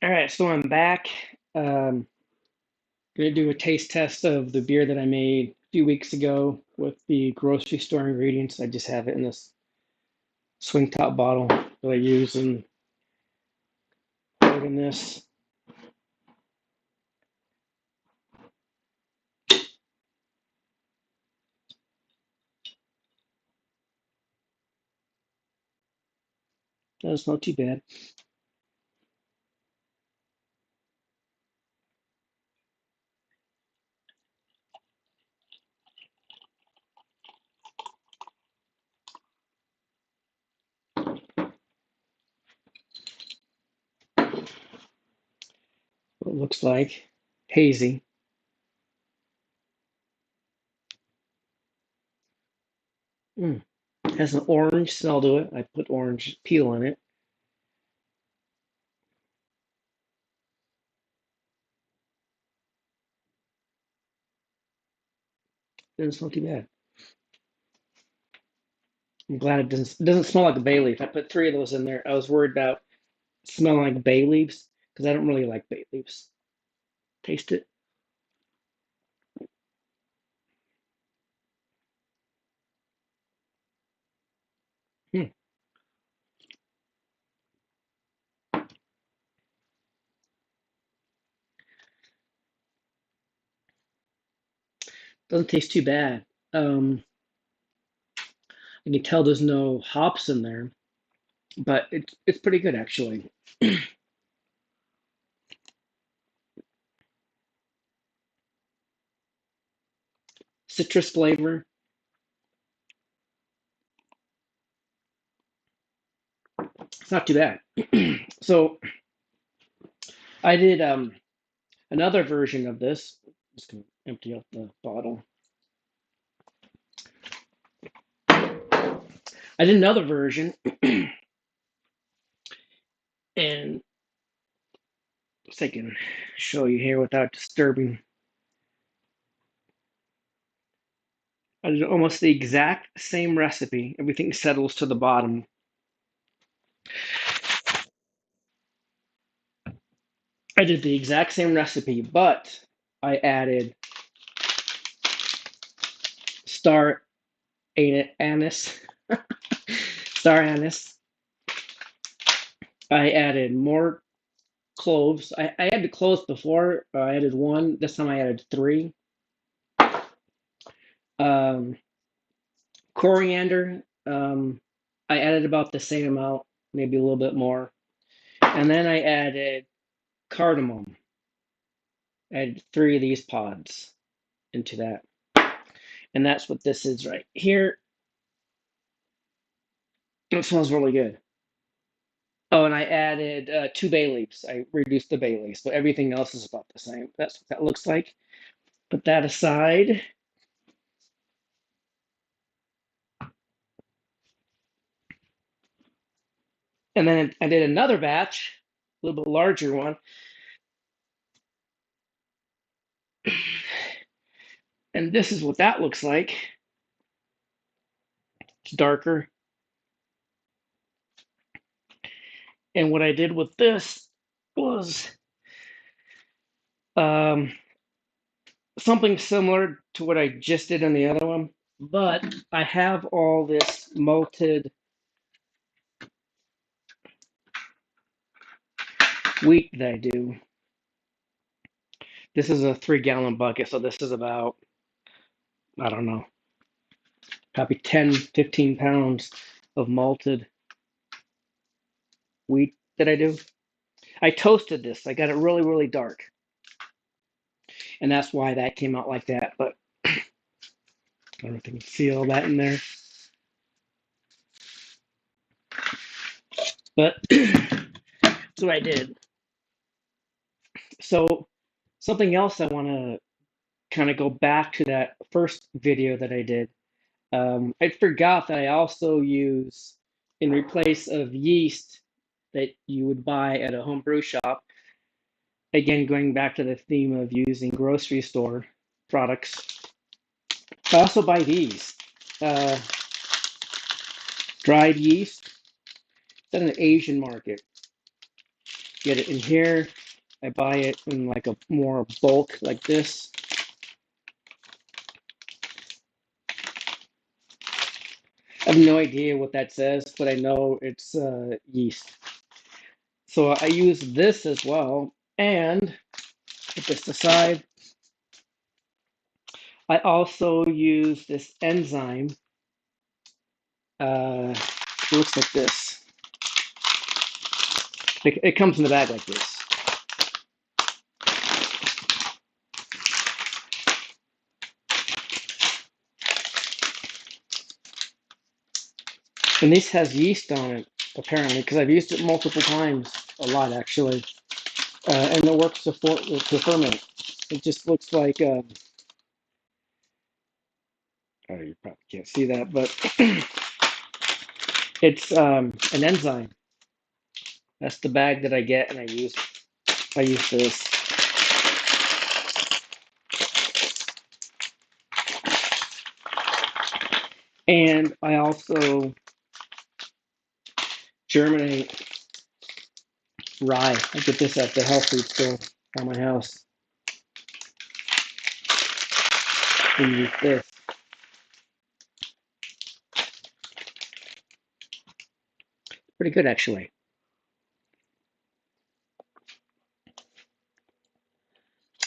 All right, so I'm back. Gonna do a taste test of the beer that I made a few weeks ago with the grocery store ingredients. I just have it in this swing top bottle that I use and pour it in this. That's not too bad. What it looks like. Hazy. Mm. Has an orange smell to it. I put orange peel in it. Doesn't smell too bad. I'm glad it doesn't smell like a bay leaf. I put three of those in there. I was worried about smelling like bay leaves because I don't really like bay leaves. Taste it. Mm. Doesn't taste too bad. You can tell there's no hops in there, but it's pretty good actually. Citrus flavor. It's not too bad. So I did another version of this. Just gonna empty out the bottle. I did another version, and so I can show you here without disturbing. I did almost the exact same recipe. Everything settles to the bottom. I did the exact same recipe, but I added star anise, star anise. I added more cloves. I added cloves before. I added one. This time I added three. Um, Coriander. I added about the same amount, maybe a little bit more. And then I added cardamom. I added three of these pods into that. And that's what this is right here. It smells really good. Oh, and I added two bay leaves. I reduced the bay leaves, but everything else is about the same. That's what that looks like. Put that aside. And then I did another batch, a little bit larger one. And this is what that looks like. It's darker. And what I did with this was um, something similar to what I just did on the other one, but I have all this malted wheat that I do. This is a 3 gallon bucket, so this is about, I don't know, probably 10, 15 pounds of malted wheat that I do. I toasted this. I got it really, really dark. And that's why that came out like that. But I don't know if you can see all that in there. But that's what I did. So something else I want to kind of go back to that first video that I did. I forgot that I also use, in replace of yeast that you would buy at a home brew shop, again, going back to the theme of using grocery store products, I also buy these uh, dried yeast. It's at an Asian market. get it in here. I buy it in like a more bulk like this. I have no idea what that says, but I know it's yeast. So I use this as well. And put this aside. I also use this enzyme. It looks like this. It comes in the bag like this. And this has yeast on it, apparently, because I've used it multiple times, a lot actually. And it works to ferment. It just looks like, oh, you probably can't see that, but it's an enzyme. That's the bag that I get, and I use this. And I also germinate rye. I get this at the health food store by my house. And use this. Pretty good, actually.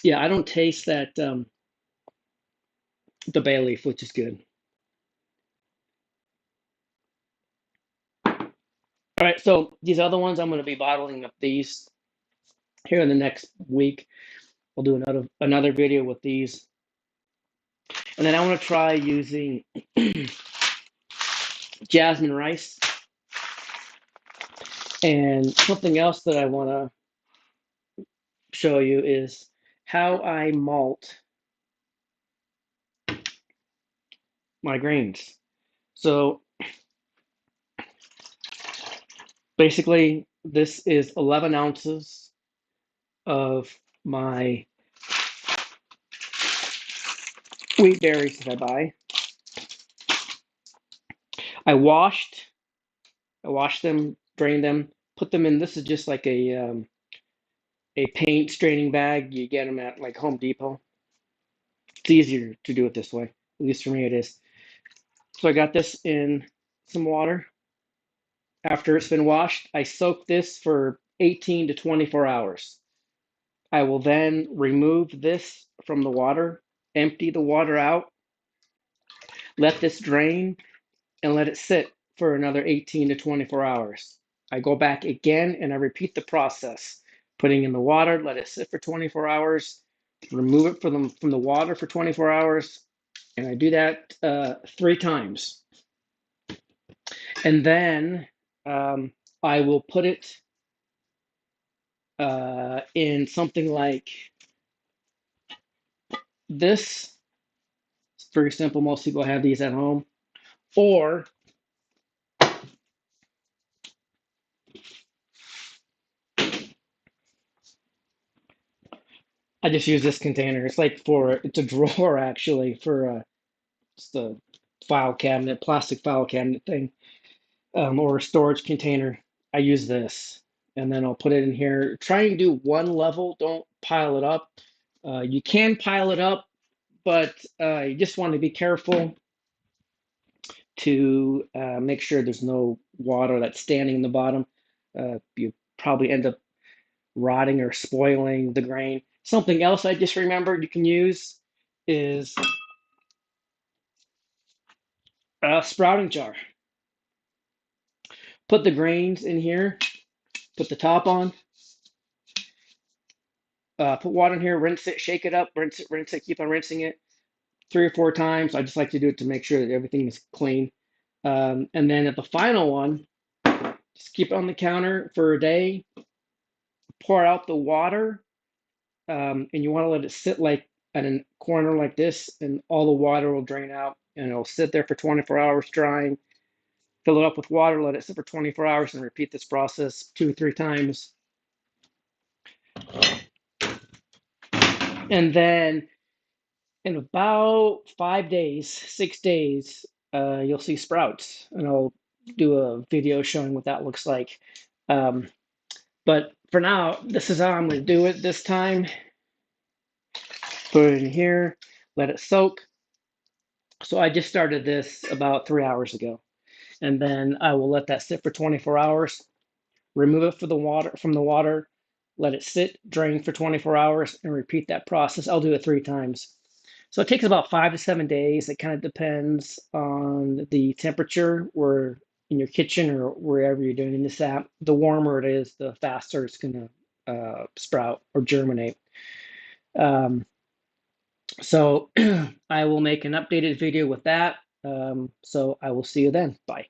Yeah, I don't taste that the bay leaf, which is good. All right, so these other ones, I'm going to be bottling up these here in the next week. I'll do another video with these, and then I want to try using jasmine rice. And something else that I want to show you is how I malt my grains. So basically, this is 11 ounces of my wheat berries that I buy. I washed them, drained them, put them in. This is just like a paint straining bag. You get them at like Home Depot. It's easier to do it this way. At least for me, it is. So I got this in some water. After it's been washed, I soak this for 18 to 24 hours. I will then remove this from the water, empty the water out, let this drain, and let it sit for another 18 to 24 hours. I go back again and I repeat the process, putting in the water, let it sit for 24 hours, remove it from the water for 24 hours, and I do that 3 times. And then I will put it in something like this. It's very simple. Most people have these at home. Or I just use this container. It's a drawer actually for just a file cabinet, plastic file cabinet thing, or a storage container. I use this, and then I'll put it in here. Try and do one level. Don't pile it up. You can pile it up, but you just want to be careful to make sure there's no water that's standing in the bottom. You probably end up rotting or spoiling the grain. Something else I just remembered you can use is a sprouting jar. Put the grains in here, put the top on, put water in here, rinse it, shake it up, rinse it, keep on rinsing it 3 or 4 times. I just like to do it to make sure that everything is clean. And then at the final one, just keep it on the counter for a day, pour out the water, and you want to let it sit like at a corner like this, and all the water will drain out, and it'll sit there for 24 hours drying. Fill it up with water, let it sit for 24 hours, and repeat this process 2 or 3 times. And then in about 5 days, 6 days, you'll see sprouts, and I'll do a video showing what that looks like. Um, But for now, this is how I'm going to do it this time. Put it in here, let it soak. So I just started this about 3 hours ago. And then I will let that sit for 24 hours, remove it from the water, let it sit, drain for 24 hours, and repeat that process. I'll do it 3 times. So it takes about 5 to 7 days. It kind of depends on the temperature or in your kitchen or wherever you're doing this at. The warmer it is, the faster it's going to sprout or germinate. So I will make an updated video with that. So I will see you then. Bye.